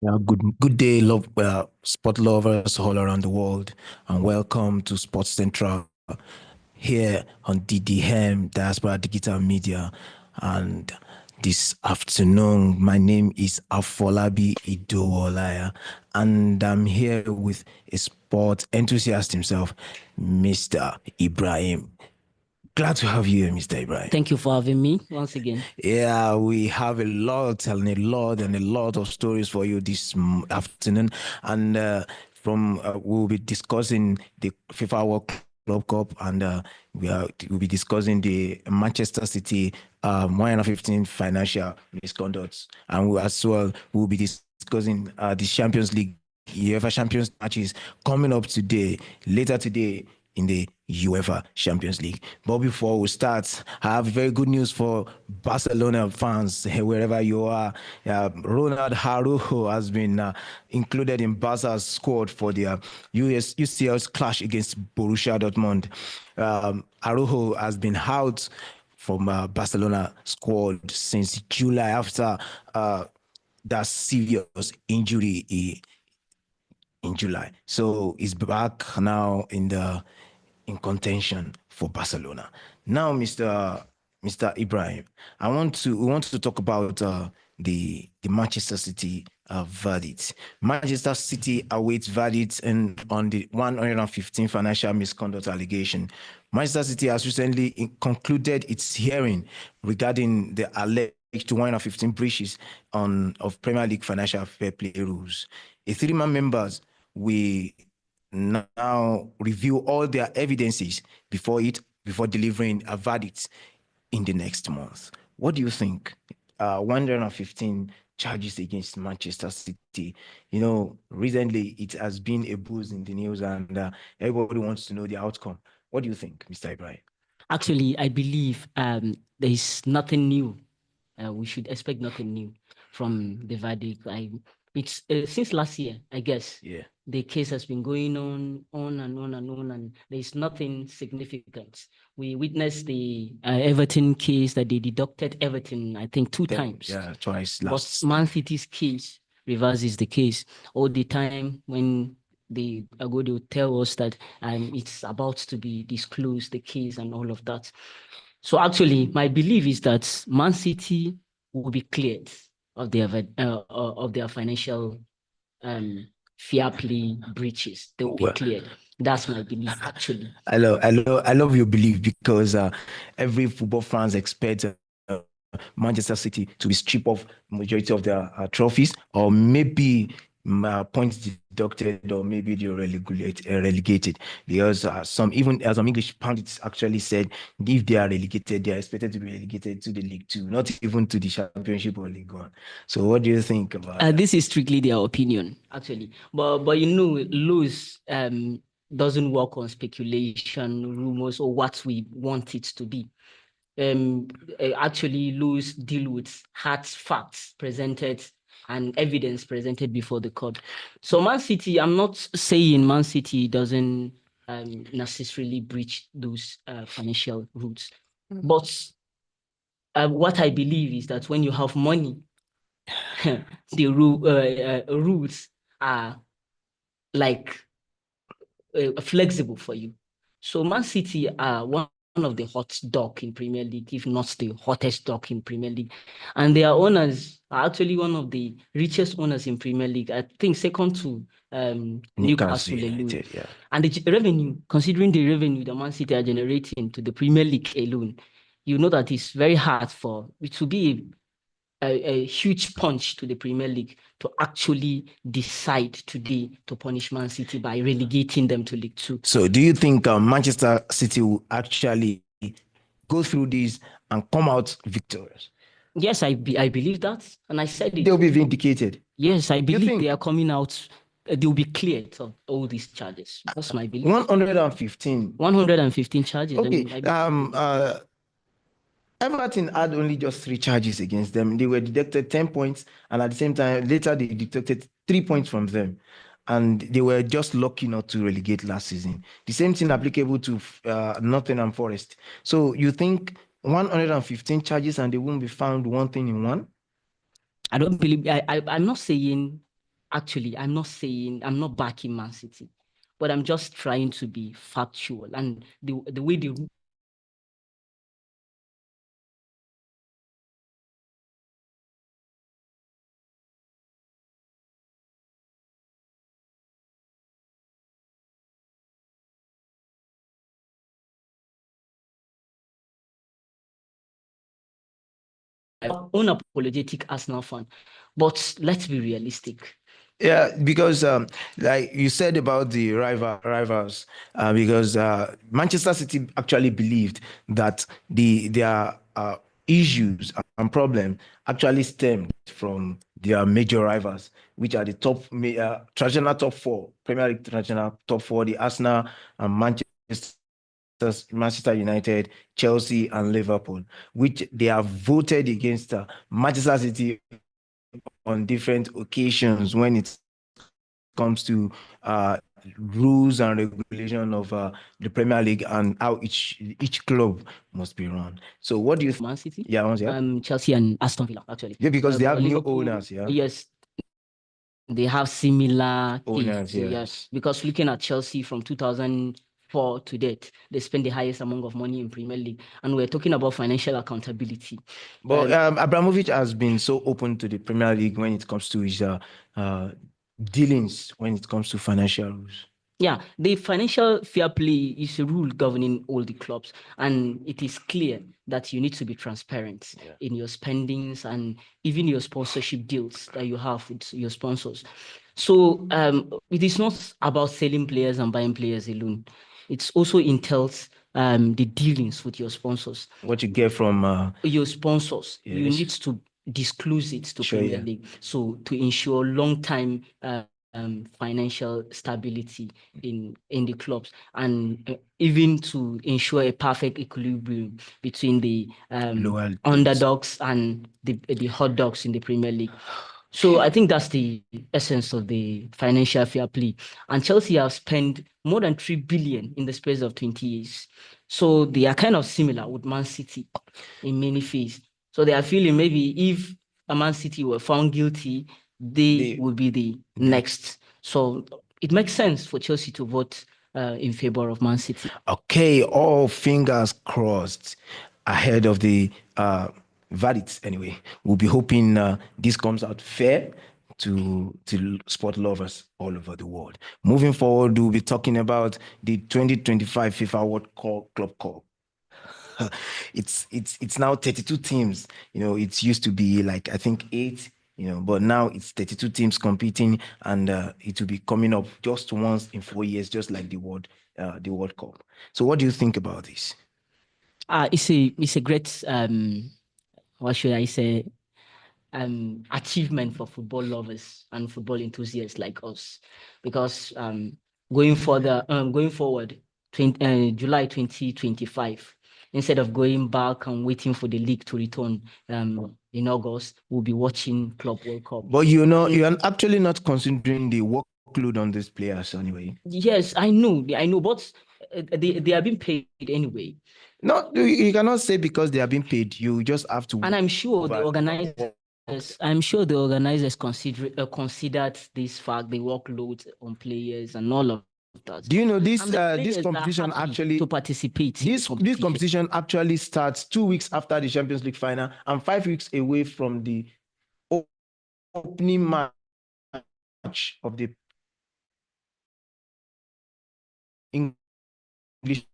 Yeah, good day, sport lovers all around the world, and welcome to Sports Central here on DDM, Diaspora Digital Media. And this afternoon, my name is Afolabi Idowolaya, and I'm here with a sport enthusiast himself, Mr. Ibrahim. Glad to have you here, Mr. Ibrahim. Thank you for having me once again. Yeah, we have a lot and a lot of stories for you this afternoon, and we'll be discussing the FIFA World Club Cup, and we'll be discussing the Manchester City 115 financial misconduct, and as well we'll be discussing the Champions League, UEFA Champions matches coming up today, later today in the UEFA Champions League. But before we start, I have very good news for Barcelona fans, wherever you are. Ronald Araujo has been included in Barca's squad for the UCL's clash against Borussia Dortmund. Araujo has been out from Barcelona squad since July after that serious injury in July. So he's back now in contention for Barcelona. Now, Mr. Ibrahim, we want to talk about the Manchester City verdict. Manchester City awaits verdict and on the 115 financial misconduct allegation. Manchester City has recently concluded its hearing regarding the alleged 115 breaches of Premier League financial fair play rules. A three-man members we now review all their evidences before delivering a verdict in the next month. What do you think? 115 charges against Manchester City. Recently it has been a buzz in the news, and everybody wants to know the outcome. What do you think, Mr. Ibrahim? Actually, I believe there is nothing new. We should expect nothing new from the verdict. It's since last year, I guess. Yeah. The case has been going on and on and on, and there is nothing significant. We witnessed the Everton case that they deducted Everton, I think, two times. Yeah, twice But last. Man City's case reverses the case all the time. When they will tell us that it's about to be disclosed, the case and all of that. So actually, my belief is that Man City will be cleared of their financial fair play breaches. They will be cleared. That's my belief, actually. I love your belief, because every football fans expect Manchester City to be stripped of majority of their trophies, or maybe points deducted, or maybe they're relegated. Because some English pundits actually said if they are relegated, they are expected to be relegated to the League Two, not even to the Championship or League One. So what do you think about that? This is strictly their opinion, actually. But lose doesn't work on speculation, rumors, or what we want it to be. Actually, lose deal with hard facts presented and evidence presented before the court. So Man City, I'm not saying Man City doesn't necessarily breach those financial rules, but what I believe is that when you have money, the rules are like flexible for you. So Man City are one of the hot dog in Premier League, if not the hottest dog in Premier League. And their owners are actually one of the richest owners in Premier League. I think second to Newcastle United, yeah. And the revenue, considering the revenue that Man City are generating to the Premier League alone, you know that it's very hard for it to be a huge punch to the Premier League to actually decide today to punish Man City by relegating them to League Two. So do you think Manchester City will actually go through this and come out victorious? Yes, I believe that, and I said it. They'll be vindicated. Yes, I believe they are coming out. They'll be cleared of all these charges. That's my belief. 115. 115 charges. Okay. Everton had only just 3 charges against them. They were deducted 10 points, and at the same time, later they deducted 3 points from them. And they were just lucky not to relegate last season. The same thing applicable to Nottingham Forest. So you think 115 charges and they won't be found one thing in one? I don't believe. I'm not saying actually, I'm not backing Man City, but I'm just trying to be factual. And the way the unapologetic Arsenal fan, but let's be realistic. Yeah, because like you said about the rivals, because Manchester City actually believed that their issues and problem actually stemmed from their major rivals, which are the traditional top four, Premier League traditional top four, the Arsenal and Manchester United, Chelsea, and Liverpool, which they have voted against Manchester City on different occasions when it comes to rules and regulation of the Premier League and how each club must be run. So what do you think? Man City, Yeah, yeah. Chelsea and Aston Villa, actually. Yeah, because they have new Liverpool, owners, yeah. yes, they have similar Owners, tastes. Yes, yes. because looking at Chelsea from 2004 to date, they spend the highest amount of money in Premier League, and we're talking about financial accountability. But Abramovich has been so open to the Premier League when it comes to his dealings, when it comes to financial rules. Yeah, the financial fair play is a rule governing all the clubs, and it is clear that you need to be transparent in your spendings and even your sponsorship deals that you have with your sponsors. So it is not about selling players and buying players alone. It also entails the dealings with your sponsors. What you get from Your sponsors, you yes. need to disclose it to Sure, Premier yeah. League. So to ensure long-time financial stability in the clubs, and even to ensure a perfect equilibrium between the Loyalties. underdogs and the hot dogs in the Premier League. So I think that's the essence of the financial fair play. And Chelsea have spent more than 3 billion in the space of 20 years. So they are kind of similar with Man City in many ways. So they are feeling maybe if a Man City were found guilty, they would be the next. So it makes sense for Chelsea to vote in favor of Man City. Okay, all fingers crossed ahead of the verdicts. Anyway, we'll be hoping this comes out fair to sport lovers all over the world. Moving forward, we'll be talking about the 2025 FIFA World Club Cup. It's now 32 teams. You know, it used to be like I think 8. You know, but now it's 32 teams competing, and it will be coming up just once in 4 years, just like the World Cup. So, what do you think about this? It's a great what should I say, achievement for football lovers and football enthusiasts like us, because going forward, July 2025, instead of going back and waiting for the league to return in August, we'll be watching Club World Cup. But you know, you're actually not considering the workload on these players anyway. Yes, I know, but they are being paid anyway. No, you cannot say because they are being paid. You just have to. And I'm sure the organizers considered this fact, the workload on players and all of that. Do you know this this competition actually to participate? This competition actually starts 2 weeks after the Champions League final and 5 weeks away from the opening match of the English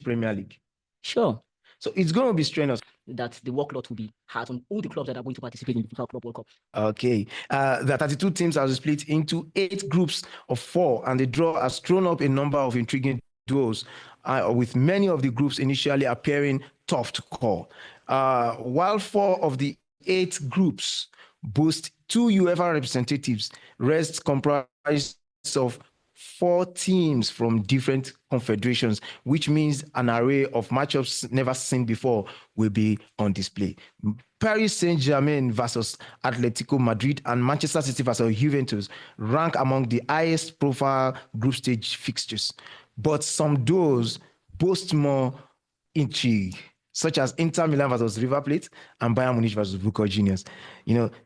Premier League. Sure. So it's going to be strenuous. That the workload will be hard on all the clubs that are going to participate in the FIFA Club World Cup. Okay. The 32 teams are split into 8 groups of 4, and the draw has thrown up a number of intriguing duels, with many of the groups initially appearing tough to call. While 4 of the 8 groups boast 2 UEFA representatives, rest comprised of 4 teams from different confederations, which means an array of matchups never seen before will be on display. Paris Saint-Germain versus Atletico Madrid and Manchester City versus Juventus rank among the highest profile group stage fixtures. But some duels boast more intrigue. such as Inter Milan versus River Plate and Bayern Munich versus Boca Juniors.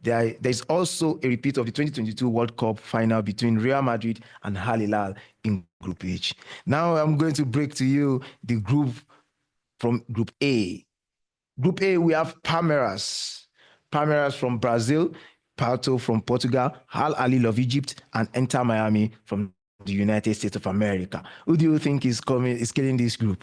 There's also a repeat of the 2022 World Cup final between Real Madrid and Al Hilal in Group H. Now I'm going to break to you the group from Group A. Group A, we have Palmeiras from Brazil, Porto from Portugal, Al Ahly of Egypt, and Inter Miami from the United States of America. Who do you think is killing this group?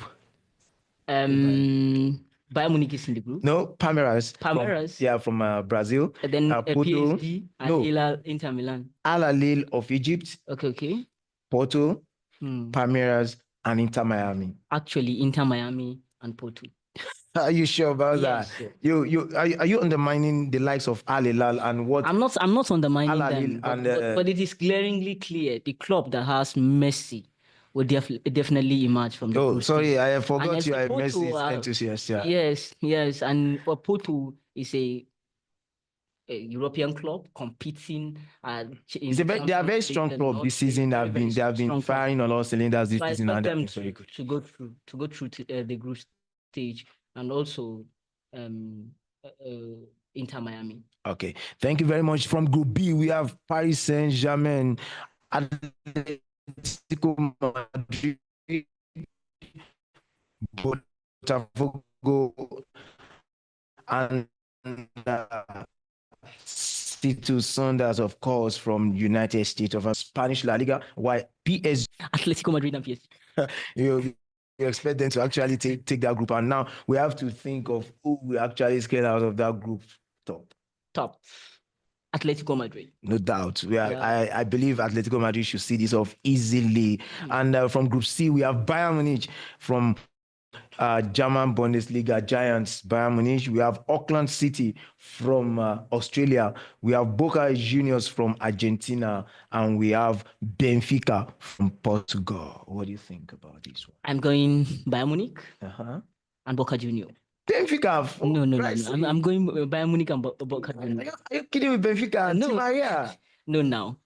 Bayern Munich is in the group. No, Palmeiras. Palmeiras. From Brazil. And then Porto. PSG and Hilal, Inter Milan. Al Ahly of Egypt. Okay. Porto, Palmeiras, and Inter Miami. Actually, Inter Miami and Porto. Are you sure about that? Sure. Are you undermining the likes of Al Hilal and what? I'm not undermining them, and, but it is glaringly clear the club that has Messi will definitely emerge from the group. Oh, sorry, I forgot and you are Porto, Messi's enthusiast. Yeah. Yes, and Porto is a European club competing. They are very strong club this season. They have been firing on all cylinders this season, and they're very good to go through the group stage, and also Inter Miami. Okay, thank you very much. From Group B, we have Paris Saint-Germain, Atletico Madrid, Botafogo, and City Saunders, of course, from United States of Spanish La Liga. Why PSG? Atletico Madrid and PSG. You expect them to actually take that group, and now we have to think of who we actually scale out of that group top. Atletico Madrid. No doubt. I believe Atletico Madrid should see this off easily. And from Group C, we have Bayern Munich from German Bundesliga giants, Bayern Munich. We have Auckland City from Australia. We have Boca Juniors from Argentina. And we have Benfica from Portugal. What do you think about this one? I'm going Bayern Munich and Boca Juniors. Benfica. No. I'm going Bayern Munich and Boca Juniors. Are you kidding with Benfica? No. Maria? No.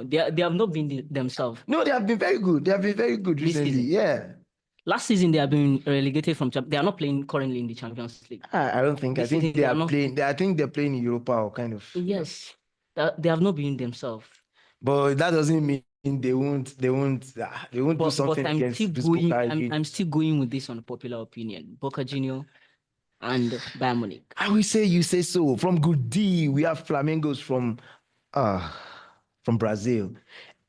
They have not been themselves. No, they have been very good. They have been very good recently. Yeah. Last season, they have been relegated from. They are not playing currently in the Champions League. I don't think. I think they are playing. I think they're playing in Europa or kind of. Yes, they have not been themselves. But that doesn't mean they won't do something against. I'm still going with this unpopular opinion. Boca Juniors and Bayern Munich. I will say you say so. From Group D, we have Flamingos from Brazil.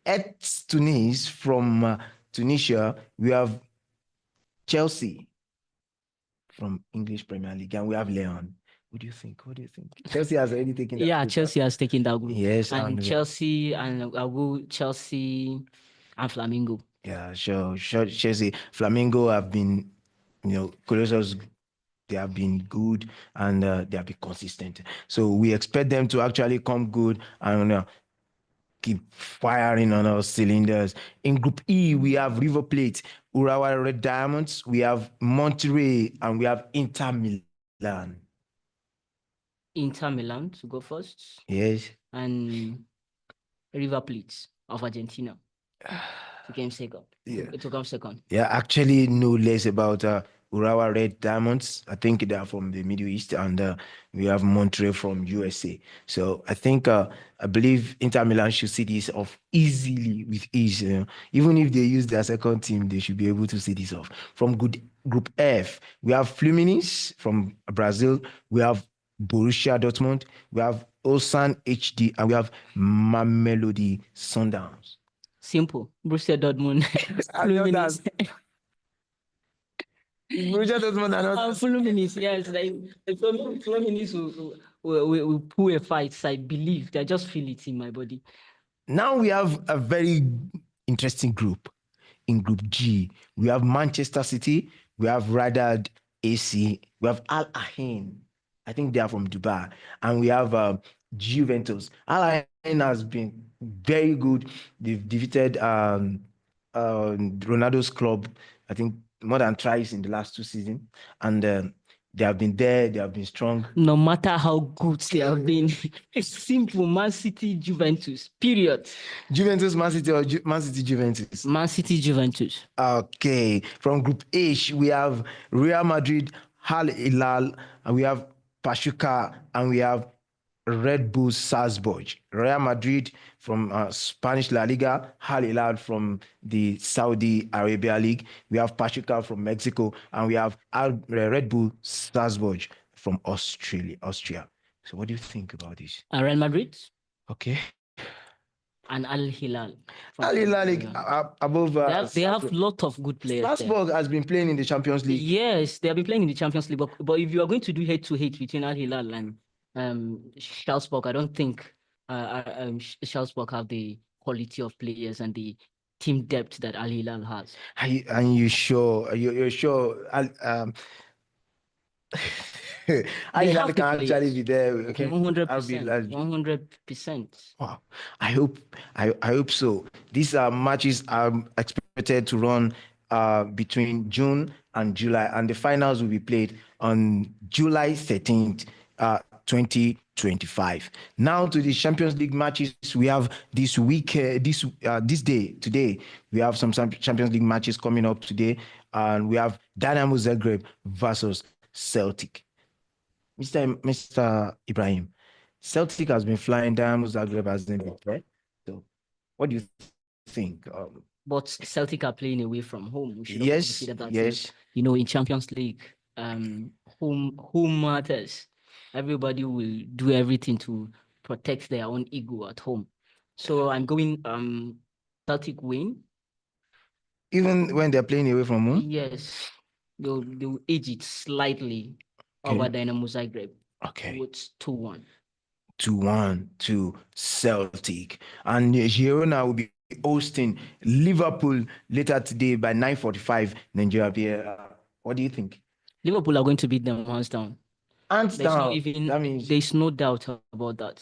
At Tunis from Tunisia, we have Chelsea from English Premier League, and we have Leon. What do you think? Chelsea has already taken that group. Chelsea has taken that group. Yes. And Chelsea, and I'll go Chelsea and Flamingo. Yeah, sure. Chelsea. Flamingo have been, Colossus, they have been good and they have been consistent. So we expect them to actually come good and keep firing on all cylinders. In Group E, we have River Plate, Urawa Red Diamonds, we have Monterrey, and we have Inter Milan. Inter Milan to go first. Yes. And River Plate of Argentina to come second. Yeah. To come second. Yeah, actually know less about Urawa Red Diamonds. I think they are from the Middle East, and we have Monterrey from USA. So I think I believe Inter Milan should see this off easily with ease. Even if they use their second team, they should be able to see this off. From Group F, we have Fluminense from Brazil. We have Borussia Dortmund. We have Ulsan HD, and we have Mamelodi Sundowns. Simple. Borussia Dortmund. Fluminense. Borussia Dortmund are not. Fluminense, yes. Fluminense will pull a fight. So I believe. I just feel it in my body. Now we have a very interesting group. In Group G, we have Manchester City. We have Radad AC. We have Al Ain. I think they are from Dubai. And we have Juventus. Al Ain has been very good. They've defeated Ronaldo's club, I think, more than twice in the last 2 seasons. And they have been there. They have been strong. No matter how good they have been, it's simple. Man City, Juventus, period. Juventus, Man City, or Man City, Juventus? Man City, Juventus. Okay. From Group H, we have Real Madrid, Al Hilal, and we have Pachuca, and we have Red Bull Salzburg. Real Madrid from Spanish La Liga, Al Hilal from the Saudi Arabia League. We have Pachuca from Mexico, and we have Red Bull Salzburg from Austria. So what do you think about this? Real Madrid Okay. and Al Hilal. Al Hilal above They have a lot of good players there. Salzburg has been playing in the Champions League. Yes, they have been playing in the Champions League. But if you are going to do head-to-head between Al Hilal and Salzburg, I don't think Salzburg have the quality of players and the team depth that Al Hilal has. And you sure? You're sure? Al Hilal can actually be there. Okay, 100%. 100%. Wow, I hope so. These matches are expected to run between June and July, and the finals will be played on July 13th, 2025. Now to the Champions League matches we have this week, today. We have some Champions League matches coming up today, and we have Dynamo Zagreb versus Celtic. Mr. Ibrahim, Celtic has been flying, Dynamo Zagreb has been there. So what do you think? But Celtic are playing away from home. We should yes, consider that. yes. In Champions League, home matters. Everybody will do everything to protect their own ego at home. So I'm going Celtic win. Even when they're playing away from home? Yes. They'll edge it slightly over Dynamo Zagreb. Okay. It's 2-1. 2-1 to Celtic. And Girona will be hosting Liverpool later today by 9:45 Nigeria. What do you think? Liverpool are going to beat them hands down. Hands down. That means there's no doubt about that.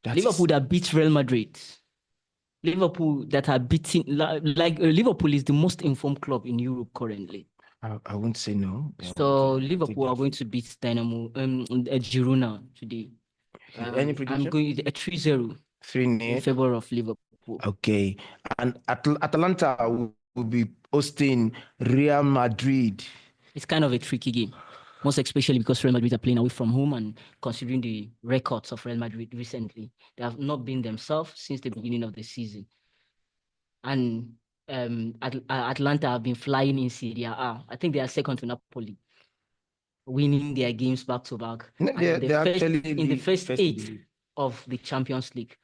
Liverpool that beat Real Madrid. Liverpool that are beating, Liverpool is the most informed club in Europe currently. I won't say no. So Liverpool are going to beat Dynamo, Girona today. Any prediction? I'm going to 3-0. 3-0 in favor of Liverpool. Okay. And Atalanta will be hosting Real Madrid. It's kind of a tricky game, most especially because Real Madrid are playing away from home, and considering the records of Real Madrid recently, they have not been themselves since the beginning of the season. And Atlanta have been flying in Serie A. I think they are second to Napoli, winning their games back to back. They're in the first eight of the Champions League.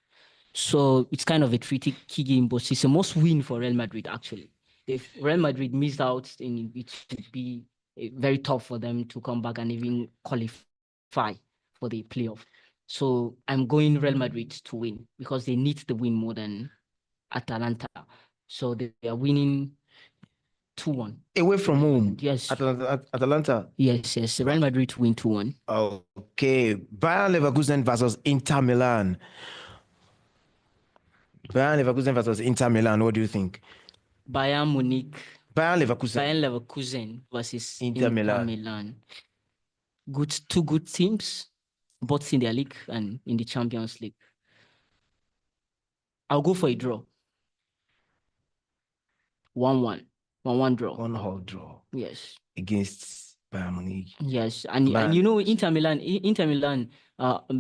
So it's kind of a tricky game, but it's a must win for Real Madrid, actually. If Real Madrid missed out, then it would be very tough for them to come back and even qualify for the playoff. So I'm going Real Madrid to win because they need the win more than Atalanta. So they are winning 2-1. Away from home? Yes. Atalanta? Yes. Real Madrid win 2-1. Okay. Bayern Leverkusen versus Inter Milan. Bayern Leverkusen versus Inter Milan. What do you think? Bayern Munich. Bayern Leverkusen versus Inter Milan. Two good teams, both in their league and in the Champions League. I'll go for a draw. 1-1. 1-1 draw. 1-1 draw. Yes. Against Bayern Munich. Yes, and Inter Milan,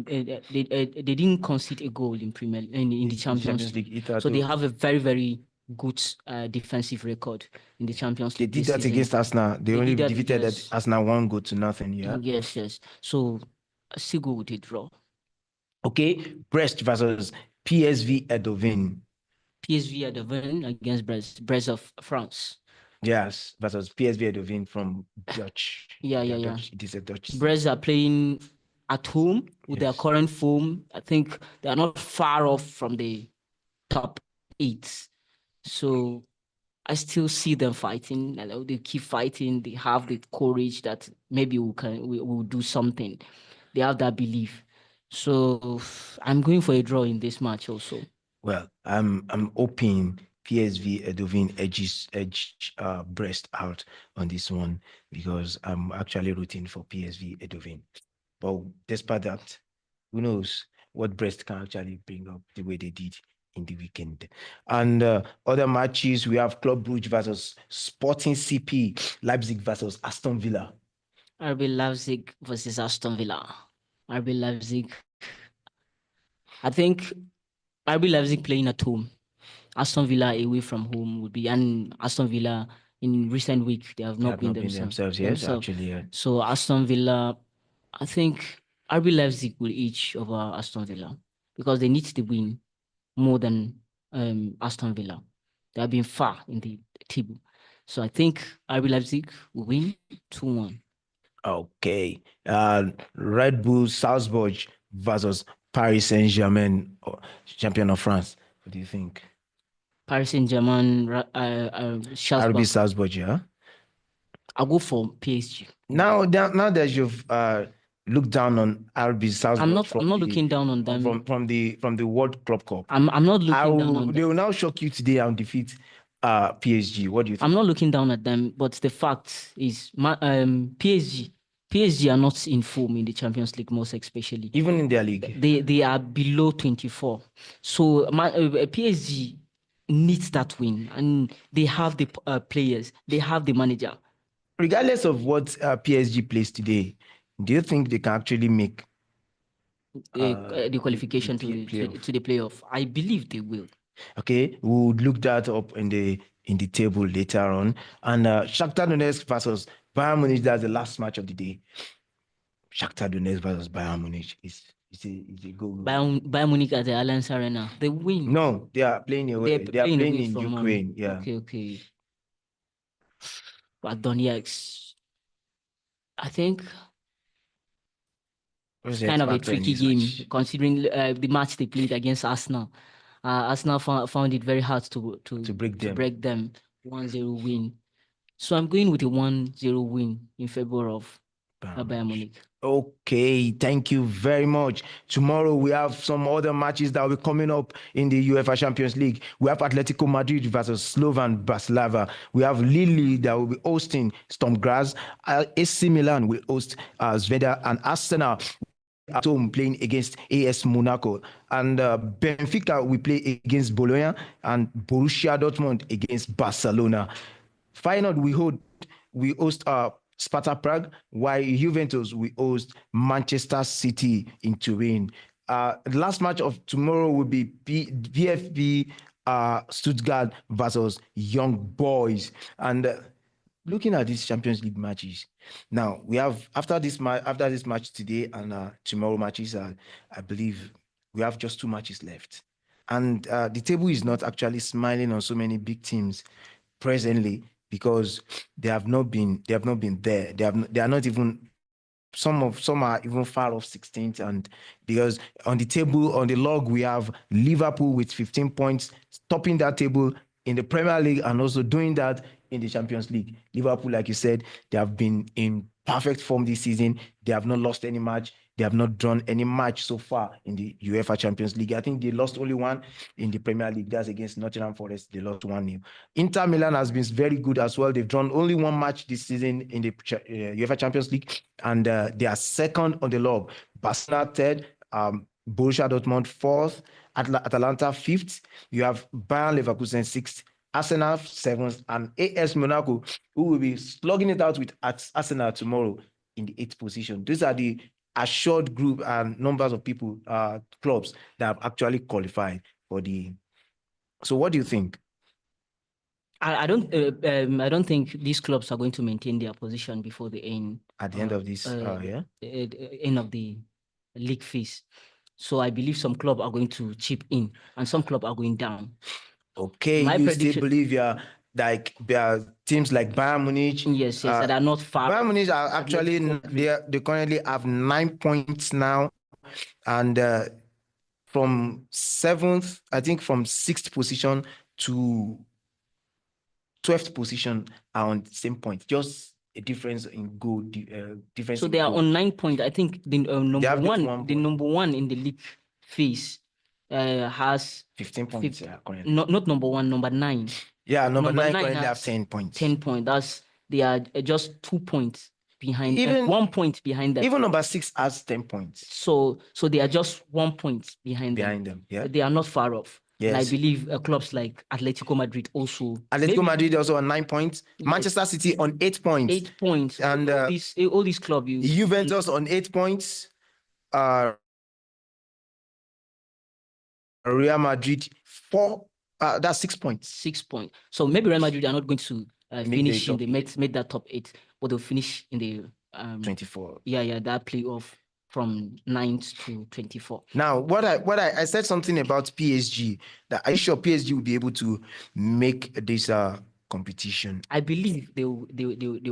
they didn't concede a goal in the Champions League. So they have a very, very good defensive record in the Champions League. They did that against Arsenal. They only defeated Arsenal 1-0. Yeah. Yes. So I still go with a draw. Okay, Brest versus PSV Eindhoven. PSV Eindhoven against Brest of France. Yes, versus PSV Eindhoven from Dutch. Yeah. It is a Dutch. Brest are playing at home with their current form. I think they are not far off from the top 8. So I still see them fighting. They keep fighting. They have the courage that maybe we'll do something. They have that belief. So I'm going for a draw in this match also. Well, I'm hoping PSV Eindhoven edge Brest out on this one because I'm actually rooting for PSV Eindhoven. But despite that, who knows what Brest can actually bring up the way they did in the weekend. And other matches, we have Club Brugge versus Sporting CP, Leipzig versus Aston Villa. RB Leipzig versus Aston Villa. RB Leipzig. I think RB Leipzig playing at home. Aston Villa away from home would be, and Aston Villa in recent week they have not been themselves. Yes, actually, yeah. So Aston Villa, I think RB Leipzig will edge over Aston Villa because they need the win more than Aston Villa. They have been far in the table. So I think RB Leipzig will win 2-1. Okay. Red Bull Salzburg versus Paris Saint-Germain, champion of France. What do you think? Paris Saint-Germain, RB Salzburg. Salzburg, yeah. I'll go for PSG. Now that you've looked down on RB Salzburg, I'm not looking down on them from the World Club Cup. I'm not looking down on them. They will now shock you today and defeat PSG. What do you think? I'm not looking down at them, but the fact is, PSG are not in form in the Champions League, most especially. Even in their league, they are below 24. So PSG needs that win, and they have the players, they have the manager. Regardless of what PSG plays today, do you think they can actually make the qualification to the playoff? I believe they will. Okay, we'll look that up in the table later on. And Shakhtar Donetsk versus Bayern Munich, that's the last match of the day. Shakhtar Donetsk versus Bayern Munich is a goal. Bayern Munich at the Allianz Arena, they win. No, they are playing away. They are playing in Ukraine. Yeah. Okay. But Donetsk, I think it's kind of a tricky game considering the match they played against Arsenal. Arsenal found it very hard to break them. 1-0 win. So I'm going with a 1-0 win in favor of Bayern Munich. Okay, thank you very much. Tomorrow we have some other matches that will be coming up in the UEFA Champions League. We have Atletico Madrid versus Slovan Bratislava. We have Lille that will be hosting Sturm Graz. AC Milan will host Zvezda, and Arsenal at home playing against AS Monaco, and Benfica will play against Bologna, and Borussia Dortmund against Barcelona. Feyenoord we host Sparta Prague, while Juventus we host Manchester City in Turin. The last match of tomorrow will be VfB Stuttgart versus Young Boys. And looking at these Champions League matches, now we have after this match today and tomorrow matches, I believe we have just 2 matches left, and the table is not actually smiling on so many big teams presently because they have not been there. They are not even. Some are even far off 16th, and because on the table, on the log, we have Liverpool with 15 points, topping that table in the Premier League and also doing that in the Champions League. Liverpool, like you said, they have been in perfect form this season. They have not lost any match. They have not drawn any match so far in the UEFA Champions League. I think they lost only one in the Premier League. That's against Nottingham Forest. They lost 1-0. Inter Milan has been very good as well. They've drawn only one match this season in the UEFA Champions League, and they are second on the log. Barcelona third, Borussia Dortmund fourth, Atalanta fifth. You have Bayern Leverkusen sixth, Arsenal seventh, and AS Monaco, who will be slugging it out with Arsenal tomorrow in the 8th position. These are the assured group and numbers of people, clubs that have actually qualified for the. So what do you think? I don't think these clubs are going to maintain their position before the end. At the end of this, end of the league phase. So I believe some clubs are going to chip in and some clubs are going down. Okay, you still believe there are teams like Bayern Munich? Yes, that are not far. Bayern Munich are actually they currently have 9 points now, and from 7th, I think from 6th position to 12th position are on the same point, just a difference in goal. Difference. So they are on 9 points. I think the number one in the league phase has 15 points. Not number 1, number 9. Yeah, number 9 currently have 10 points. 10 points. They are just 2 points behind. 1 point behind them. Even number 6 has 10 points. So they are just 1 point behind them. Yeah, they are not far off. And I Yes. believe clubs like Atletico Madrid also. Atletico Madrid also on 9 points. Yes. Manchester City on 8 points. 8 points. And all these clubs. Juventus on 8 points. Real Madrid 4. That's 6 points. 6 points. So maybe Real Madrid are not going to finish in the made that top 8, but they'll finish in the 24. Yeah, that playoff from 9th to 24. Now, what I said something about PSG. That are you sure PSG will be able to make this competition? I believe they'll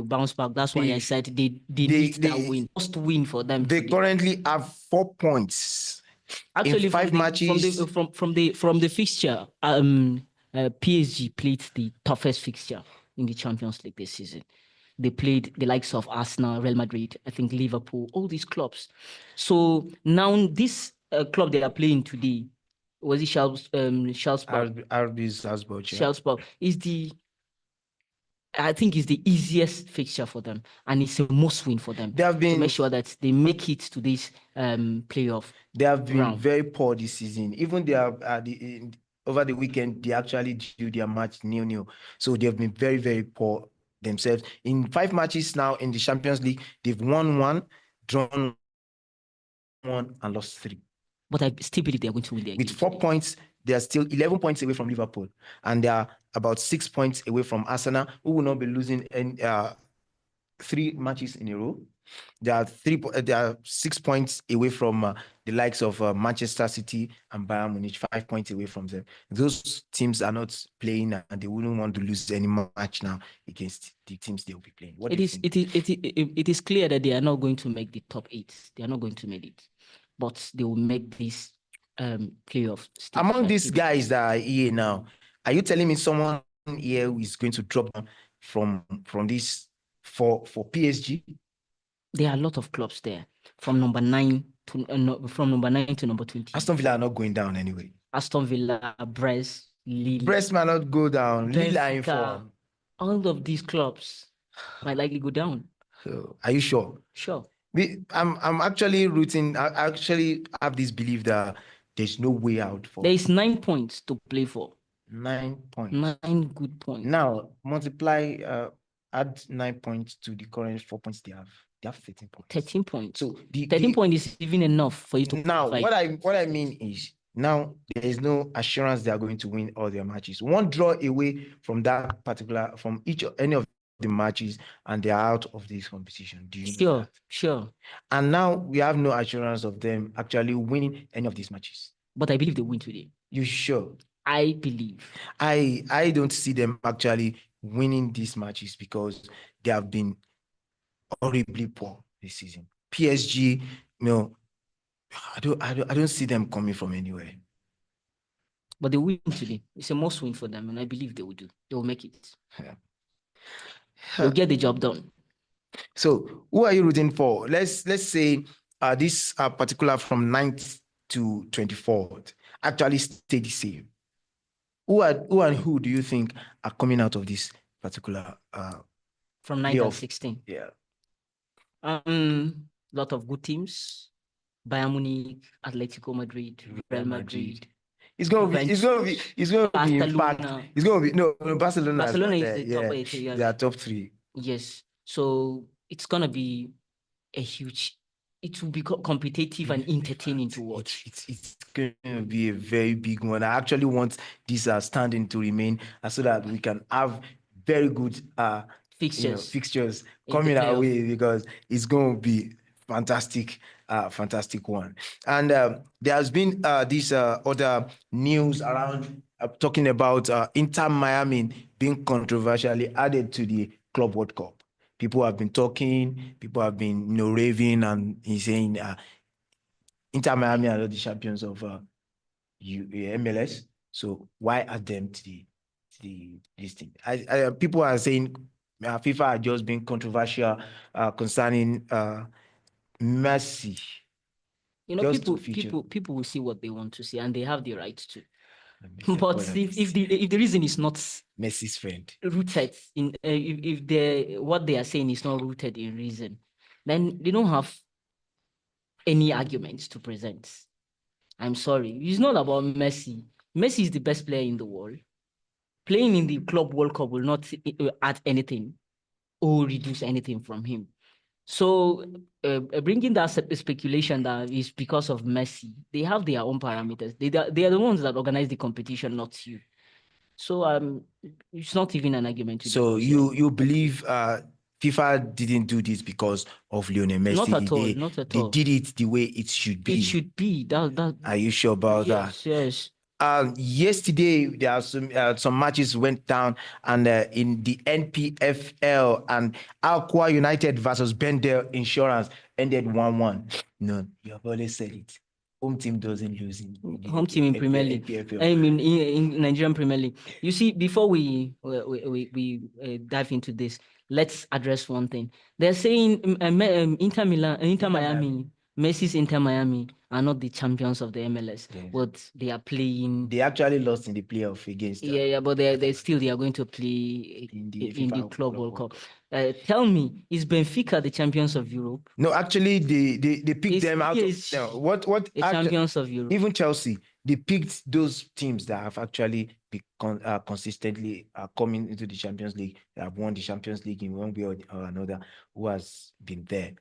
bounce back. That's why I said they need that win. Must win for them. They currently have 4 points. Actually, in 5 matches. From the fixture, PSG played the toughest fixture in the Champions League this season. They played the likes of Arsenal, Real Madrid, I think Liverpool, all these clubs. So now this club they are playing today, was it Salzburg? RB Salzburg. Yeah. Salzburg is I think it's the easiest fixture for them, and it's a must win for them. They have been to make sure that they make it to this playoff. They have been very poor this season. Even they have over the weekend they actually drew their match 0-0. So they have been very, very poor themselves. In 5 matches now in the Champions League, they've won 1, drawn 1, and lost 3. But I still believe they are going to win their game. With 4 points, they are still 11 points away from Liverpool, and they are about 6 points away from Arsenal, who will not be losing 3 matches in a row. They are 6 points away from the likes of Manchester City and Bayern Munich, 5 points away from them. Those teams are not playing, and they wouldn't want to lose any match now against the teams they will be playing. It is clear that they are not going to make the top 8. They are not going to make it, but they will make this playoff stage. Among these guys that are here now, are you telling me someone here who is going to drop down from this for PSG? There are a lot of clubs there from number 9 to number 20. Aston Villa are not going down anyway. Aston Villa, Brest, Lille. Brest might not go down. Lille are in form. All of these clubs might likely go down. So, are you sure? Sure. I'm actually rooting. I actually have this belief that there's no way out for. There is 9 points to play for. 9 points. 9 good points. Now multiply, add 9 points to the current 4 points they have. They have 13 points. 13 points. So 13 points is even enough for you to now fight. What I mean is now there is no assurance they are going to win all their matches. One draw away from that particular any of the matches, and they are out of this competition. Do you know that? Sure. And now we have no assurance of them actually winning any of these matches. But I believe they win today. You sure? I believe. I don't see them actually winning these matches because they have been horribly poor this season. PSG, I don't see them coming from anywhere. But they win today. It's a must win for them, and I believe they will do. They will make it. Yeah. They'll get the job done. So, who are you rooting for? Let's say this particular from 9th to 24th actually stay the same. Who do you think are coming out of this particular from 9th and 16? Yeah. Lot of good teams. Bayern Munich, Atletico Madrid, Real Madrid. It's gonna be Barcelona. Barcelona is the top 8. Yes. They are top 3. Yes. So it's gonna be a huge. It will be competitive and entertaining to watch. It's going to be a very big one. I actually want this standing to remain so that we can have very good fixtures coming our way, because it's going to be fantastic one. And there has been this other news around talking about Inter Miami being controversially added to the Club World Cup. People have been talking, people have been raving, and he's saying Inter Miami are not the champions of MLS. So why add them to this thing? People are saying FIFA are just being controversial concerning Messi. People will see what they want to see, and they have the right to. But if the reason is not Messi's friend rooted in if what they are saying is not rooted in reason, then they don't have any arguments to present. I'm sorry, it's not about Messi. Messi is the best player in the world. Playing in the Club World Cup will not add anything or reduce anything from him. So bringing that speculation that is because of Messi, they have their own parameters. They are the ones that organize the competition, not you. So it's not even an argument. So you believe FIFA didn't do this because of Lionel Messi? Not at all. Not at all. They did it the way it should be. It should be. Are you sure about that? Yes. Yesterday there are some matches went down, and in the NPFL, and Aqua United versus Bendel Insurance ended 1-1. No, you have always said it. Home team doesn't lose in home team in Premier League. NPFL. I mean, in Nigerian Premier League. You see, before we dive into this, let's address one thing. They're saying Inter Miami, Messi's Inter Miami are not the champions of the MLS, but they are playing. They actually lost in the playoff against. But they are going to play in the Club World Cup. Tell me, is Benfica the champions of Europe? No, actually, they picked them out. What the champions of Europe? Even Chelsea, they picked those teams that have actually been consistently coming into the Champions League, that have won the Champions League in one way or another, who has been there.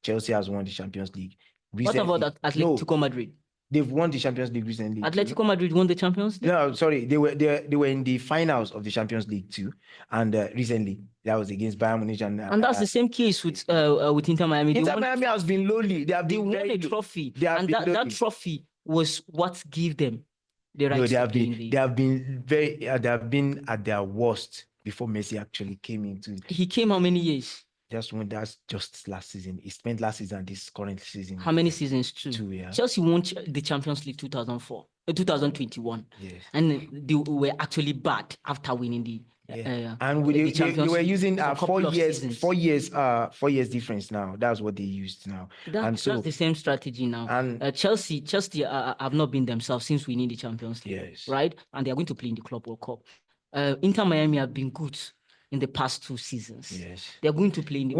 Chelsea has won the Champions League recently. What about Atletico Madrid? They've won the Champions League recently. Atletico Madrid won the Champions League? No, sorry. They were in the finals of the Champions League too. And recently, that was against Bayern Munich. And that's the same case with Inter Miami. Inter Miami has been lowly. They won a trophy. And that trophy was what gave them the right to play. They have been at their worst before Messi actually came into. He came how many years? That's just last season. He spent last season and this current season. How many seasons? Two, yeah. Chelsea won the Champions League 2021. Yes. And they were actually bad after winning the and they were using 4 years difference now. That's what they used now. That's the same strategy now. And Chelsea have not been themselves since winning the Champions League. Yes. Right? And they are going to play in the Club World Cup. Inter Miami have been good in the past 2 seasons. Yes. They're going to play in the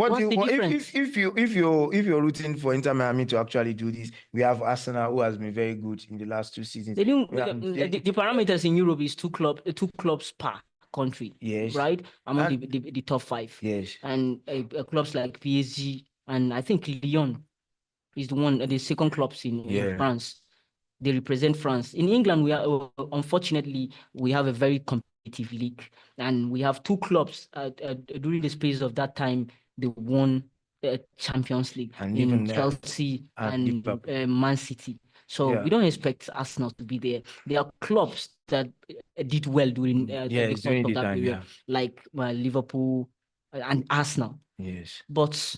if you're rooting for Inter Miami to actually do this, we have Arsenal, who has been very good in the last 2 seasons. The parameters in Europe is two clubs per country. Yes. Right? Among the top 5. Yes. And clubs like PSG and I think Lyon is the second clubs in France. They represent France. In England, unfortunately we have a very competitive league, and we have 2 clubs during the space of that time they won Champions League, and in Chelsea and Man City. So we don't expect Arsenal to be there. There are clubs that did well during the course of that period, like Liverpool and Arsenal. Yes, but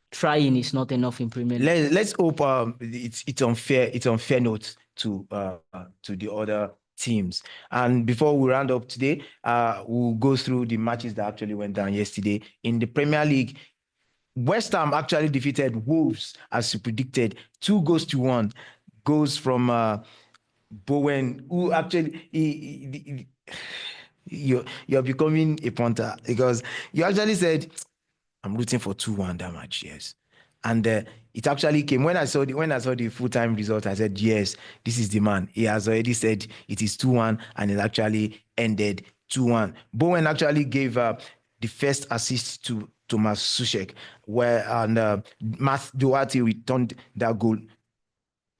trying is not enough in Premier League. Let's hope it's unfair note to the other teams. And before we round up today, we'll go through the matches that actually went down yesterday in the Premier League. West Ham actually defeated Wolves as predicted, 2-1. Goals from Bowen, who actually you're becoming a punter, because you actually said, I'm rooting for 2-1 that match, yes. And it actually came when I saw the full-time result. I said, yes, this is the man. He has already said it is 2-1, and it actually ended 2-1. Bowen actually gave the first assist to Thomas Suchek, and Matt Duarte returned that goal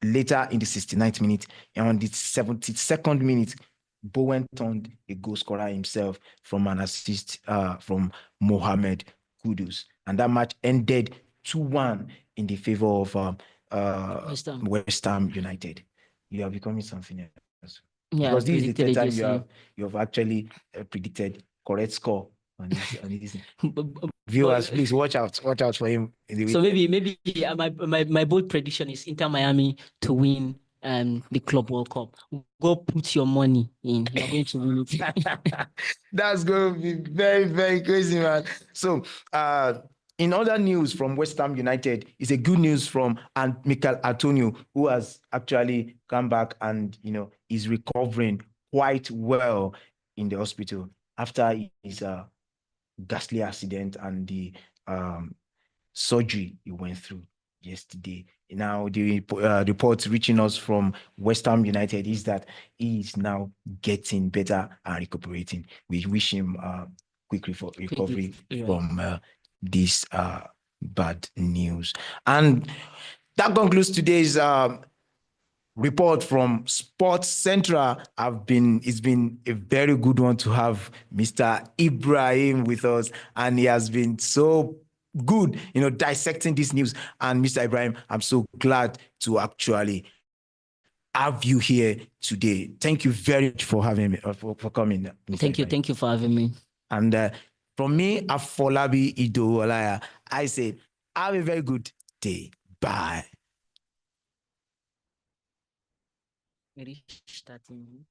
later in the 69th minute. And on the 72nd minute, Bowen turned a goal scorer himself from an assist from Mohamed Kudus. And that match ended 2-1 in the favor of West Ham United. You are becoming something else. Yeah, because this is the third time you have actually predicted correct score on this. Viewers, please watch out for him. So maybe my bold prediction is Inter Miami to win the Club World Cup. Go put your money in. You're going to win it. That's going to be very, very crazy, man. So, in other news from West Ham United, it's a good news from Mikel Antonio, who has actually come back and is recovering quite well in the hospital after his ghastly accident and the surgery he went through. yesterday. Now, the reports reaching us from West Ham United is that he is now getting better and recuperating. We wish him quick recovery from this bad news. And that concludes today's report from Sports Central. It's been a very good one to have Mr. Ibrahim with us, and he has been so good, dissecting this news. And Mr. Ibrahim, I'm so glad to actually have you here today. Thank you very much for having me, for coming. Mr. Thank you for having me. And from me, Afolabi Ido, I say, have a very good day. Bye. Restarting.